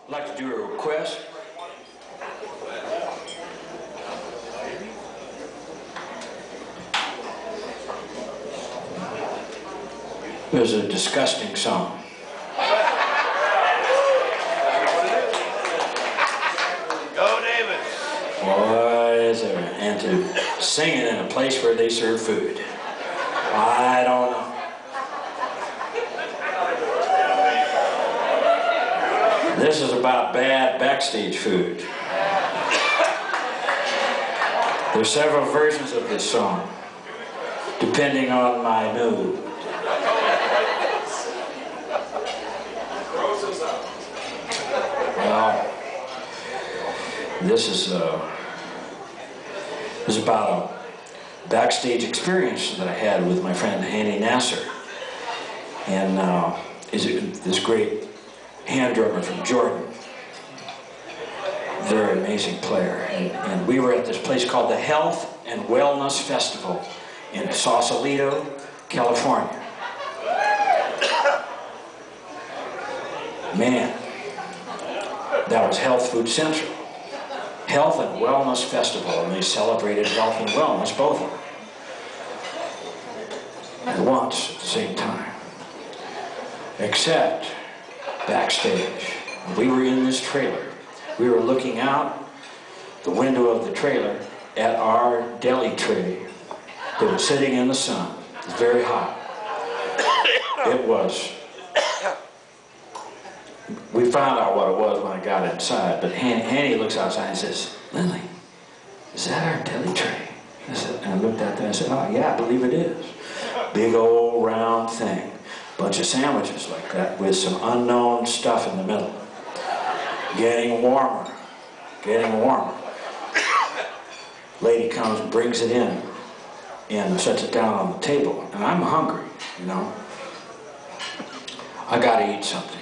I'd like to do a request. It was a disgusting song. Go Davis! Boy, is there, and to sing it in a place where they serve food. I don't know. This is about bad backstage food. There's several versions of this song, depending on my mood. Well, this is about a backstage experience that I had with my friend Hanny Nasser, and this great hand drummer from Jordan, very amazing player, and we were at this place called the Health and Wellness Festival in Sausalito, California. Man, that was Health Food Central. Health and Wellness Festival, and they celebrated health and wellness, both of them, at once, at the same time. Except, backstage, we were in this trailer. We were looking out the window of the trailer at our deli tray that was sitting in the sun. It was very hot. It was. We found out what it was when I got inside, but Hanny looks outside and says, "Lindley, is that our deli tray?" I said, and I looked at that and I said, "Oh yeah, I believe it is." Big old round thing. Bunch of sandwiches like that with some unknown stuff in the middle. Getting warmer, getting warmer. Lady comes and brings it in and sets it down on the table. And I'm hungry, you know. I gotta eat something.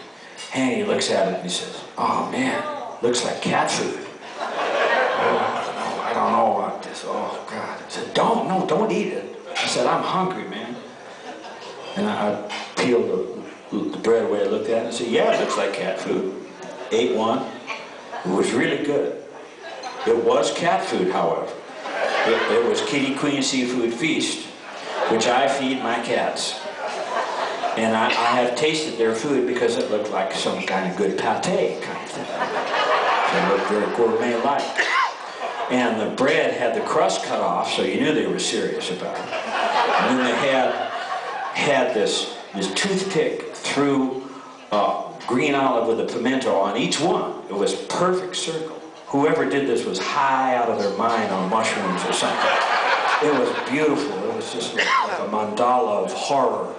Hanny looks at it and he says, "Oh man, looks like cat food." Oh, I don't know about this. Oh God. I said, don't eat it. I said, "I'm hungry, man." And I peeled the bread away. I looked at it and said, "Yeah, it looks like cat food." Ate one. It was really good. It was cat food, however. It was Kitty Queen Seafood Feast, which I feed my cats. And I have tasted their food because it looked like some kind of good pate kind of thing. It looked very gourmet-like. And the bread had the crust cut off, so you knew they were serious about it. And then they had this toothpick through green olive with a pimento on each one. It was perfect circle. Whoever did this was high out of their mind on mushrooms or something. It was beautiful. It was just like a mandala of horror.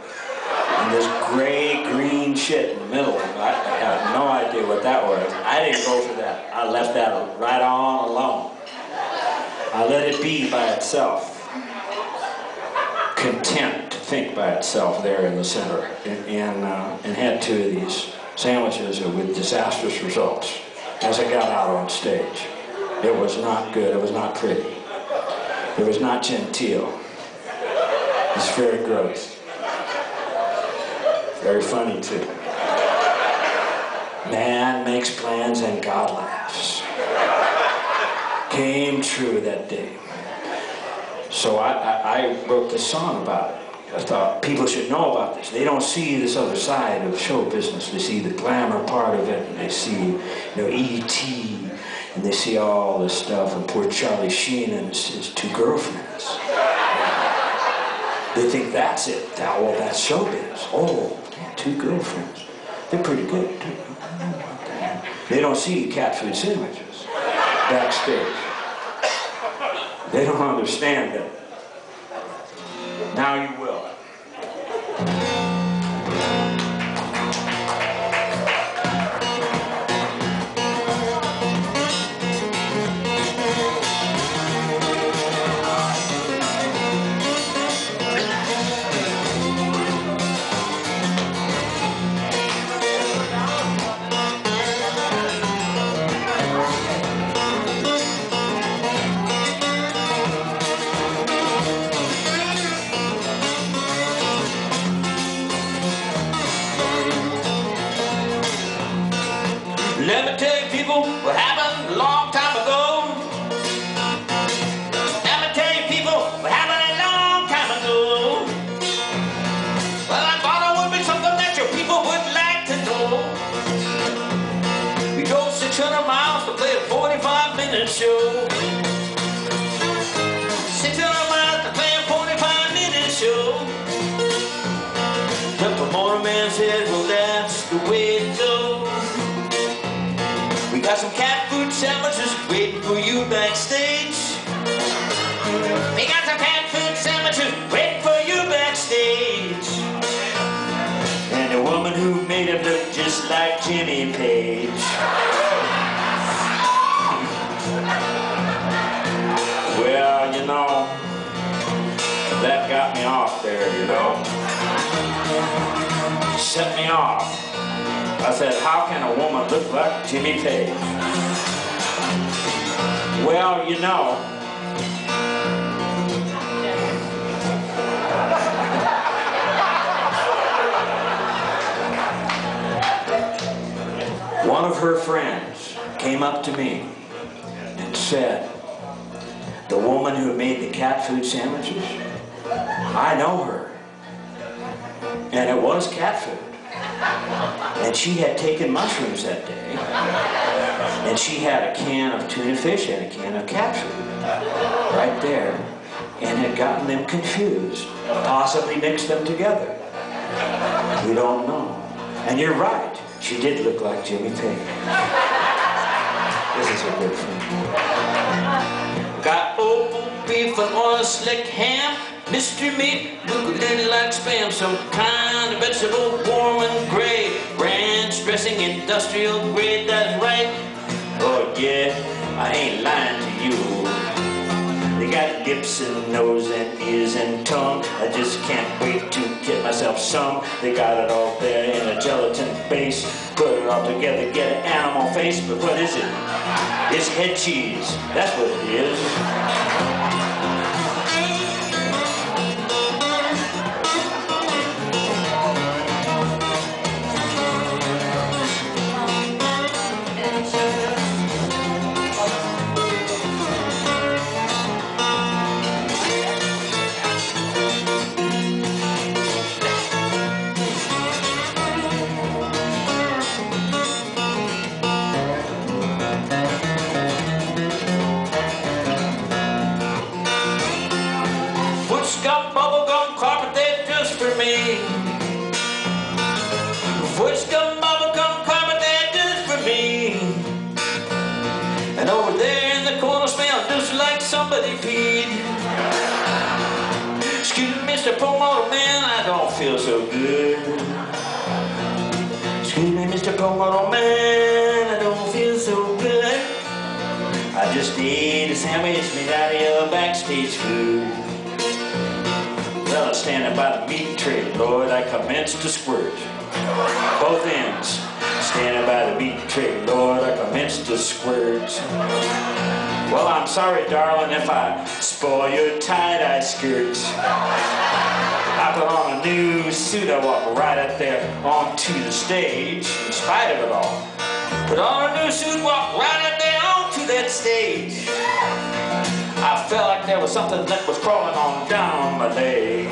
And this gray-green shit in the middle. I have no idea what that was. I didn't go for that. I left that right on alone. I let it be by itself. Content to think by itself there in the center. And had two of these sandwiches with disastrous results as I got out on stage. It was not good. It was not pretty. It was not genteel. It's very gross. Very funny too. Man makes plans and God laughs. Came true that day. So I wrote this song about it. I thought people should know about this. They don't see this other side of show business. They see the glamour part of it, and they see, E.T., and they see all this stuff, and poor Charlie Sheen and his two girlfriends. They think that's it. Well, that's showbiz. Oh, yeah, two girlfriends. They're pretty good, too. They don't see cat food sandwiches backstage. They don't understand that. Now you will. said, well, that's the way it goes. We got some cat food sandwiches waiting for you backstage. We got some cat food sandwiches waiting for you backstage. And a woman who made him look just like Jimmy Page. Well, you know, that got me off there, you know. Set me off. I said, how can a woman look like Jimmy Page? Well, you know, one of her friends came up to me and said, the woman who made the cat food sandwiches, I know her. And it was cat food. And she had taken mushrooms that day. And she had a can of tuna fish and a can of cat food right there. And had gotten them confused. Possibly mixed them together. We don't know. And you're right. She did look like Jimmy Page. This is a good thing. Got opal beef and oil slick ham. Mr. Meat, look a little like spam. Some kind of vegetable, warm and gray. Ranch dressing, industrial grade, that's right. Oh yeah, I ain't lying to you. They got lips and nose and ears and tongue. I just can't wait to get myself some. They got it all there in a gelatin base. Put it all together, get an animal face. But what is it? It's head cheese. That's what it is. Got bubblegum carpet there just for me. Foot's got bubblegum carpet there just for me. And over there in the corner smell just like somebody peed. Excuse me, Mr. Promoter Man, I don't feel so good. Excuse me, Mr. Promoter Man, I don't feel so good. I just ate a sandwich made out of your backstage food. Well, standing by the meat tray, Lord, I commenced to squirt. Both ends. Standing by the meat tray, Lord, I commenced to squirt. Well, I'm sorry, darling, if I spoil your tie-dye skirt. I put on a new suit, I walk right up there onto the stage, in spite of it all. Put on a new suit, walk right up there onto that stage. I felt like there was something that was crawling on down my leg.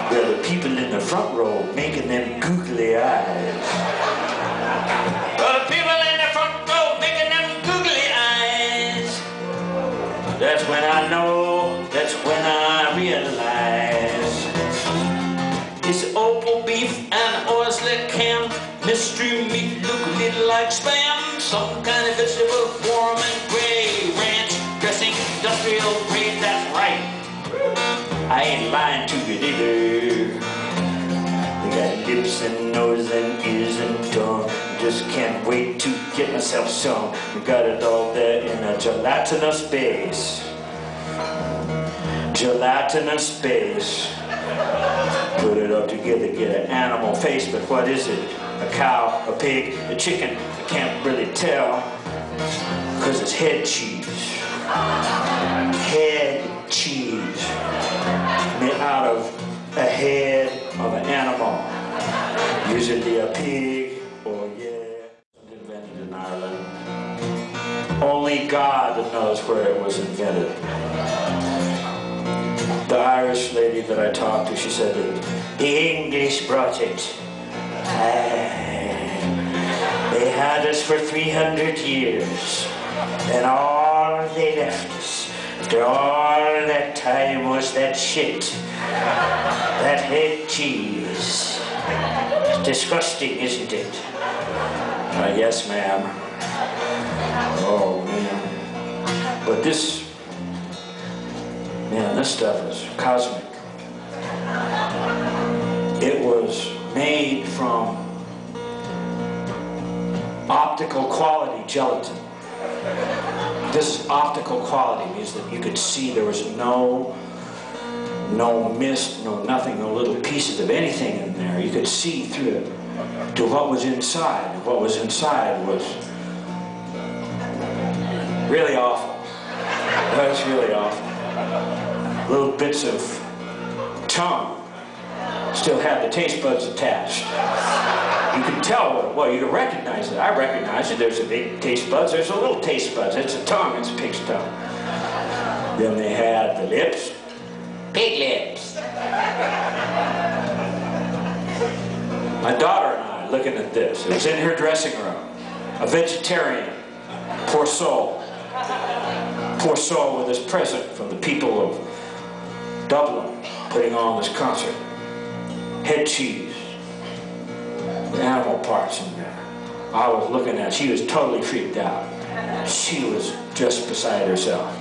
There were people in the front row making them googly eyes. Well, the people in the front row making them googly eyes. That's when I know, that's when I realize. It's opal beef and oil slick ham. Mystery meat look a little like spam. Some kind of vegetable, warm and gray. Ranch dressing, industrial grade, that's right. I ain't lying to you either. They got lips and nose and ears and tongue. Just can't wait to get myself some. We got it all there in a gelatinous base. Gelatinous base. Put it all together, get an animal face, but what is it? A cow, a pig, a chicken? I can't really tell, 'cause it's head cheese. Head cheese. Made out of a head of an animal. Usually a pig or invented in Ireland. Only God knows where it was invented. The Irish lady that I talked to, she said that the English brought it. They had us for 300 years, and all they left us after all that time was that shit, that head cheese. It's disgusting, isn't it? Yes, ma'am. Oh, man. But this stuff is cosmic. It was made from optical quality gelatin. This is optical quality, means that you could see there was no mist, no nothing, no little pieces of anything in there. You could see through it to what was inside. And what was inside was really awful. That was really awful. Little bits of tongue still had the taste buds attached. You could tell, well, you could recognize it. I recognize it. There's a big taste buds. There's a little taste buds. It's a tongue. It's a pig's tongue. Then they had the lips. Pig lips. My daughter and I looking at this. It was in her dressing room. A vegetarian. Poor soul. Poor soul with this present from the people of Dublin putting on this concert. Head cheese. Animal parts in there. I was looking at, she was totally freaked out. She was just beside herself.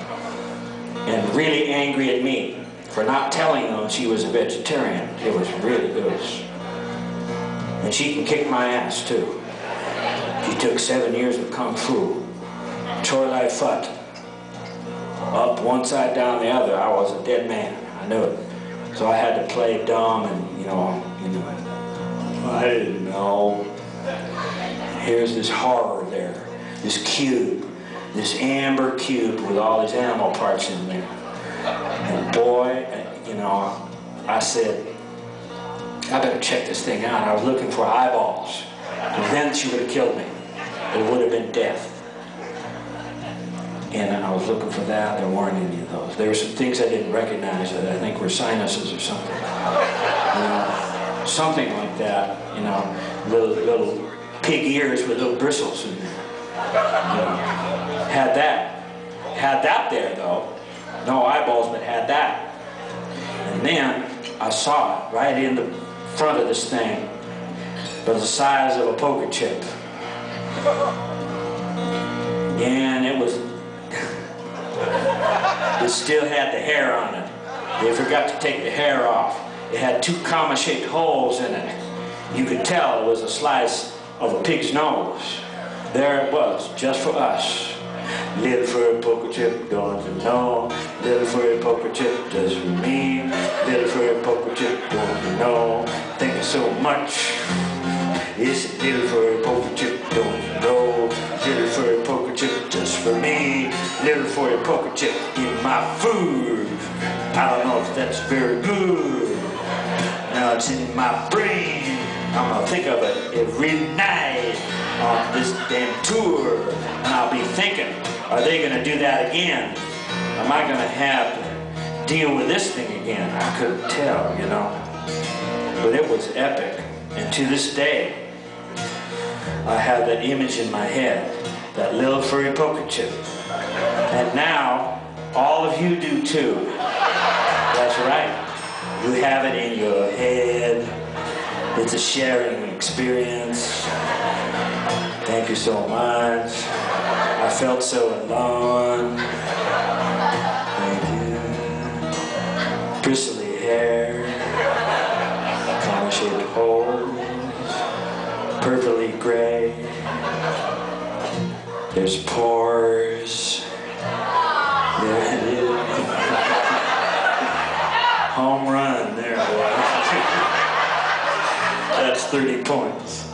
And really angry at me for not telling them she was a vegetarian. It was really good. And she can kick my ass too. She took 7 years of Kung Fu. Choi Lai Fut. Up one side, down the other. I was a dead man. I knew it. So I had to play dumb and, you know, I didn't know. Here's this horror there. This cube. This amber cube with all these animal parts in there. And boy, you know, I said, I better check this thing out. I was looking for eyeballs. And then she would have killed me. It would have been death. And I was looking for that. There weren't any of those. There were some things I didn't recognize that I think were sinuses or something. You know, something like that. You know, little pig ears with little bristles in there. You know, had that. Had that there though. No eyeballs, but had that. And then I saw it right in the front of this thing, but the size of a poker chip. And it was, it still had the hair on it. They forgot to take the hair off. It had 2 comma-shaped holes in it. You could tell it was a slice of a pig's nose. There it was, just for us. Little furry poker chip, don't you know? Little furry poker chip, just for me. Little furry poker chip, don't you know? Thank you so much. It's a little furry poker chip, don't you know? Little furry poker chip, just for me. Little furry poker chip in my food. I don't know if that's very good. Now it's in my brain. I'm gonna think of it every night on this damn tour. And I'll be thinking, are they gonna do that again? Am I gonna have to deal with this thing again? I couldn't tell, you know. But it was epic. And to this day, I have that image in my head, that little furry poker chip. And now, all of you do too. That's right. You have it in your head. It's a sharing experience. Thank you so much. I felt so alone. Thank you. Bristly hair. Comma-shaped holes. Purpley gray. There's pores. There it is. Home run there, boy. That's 30 points.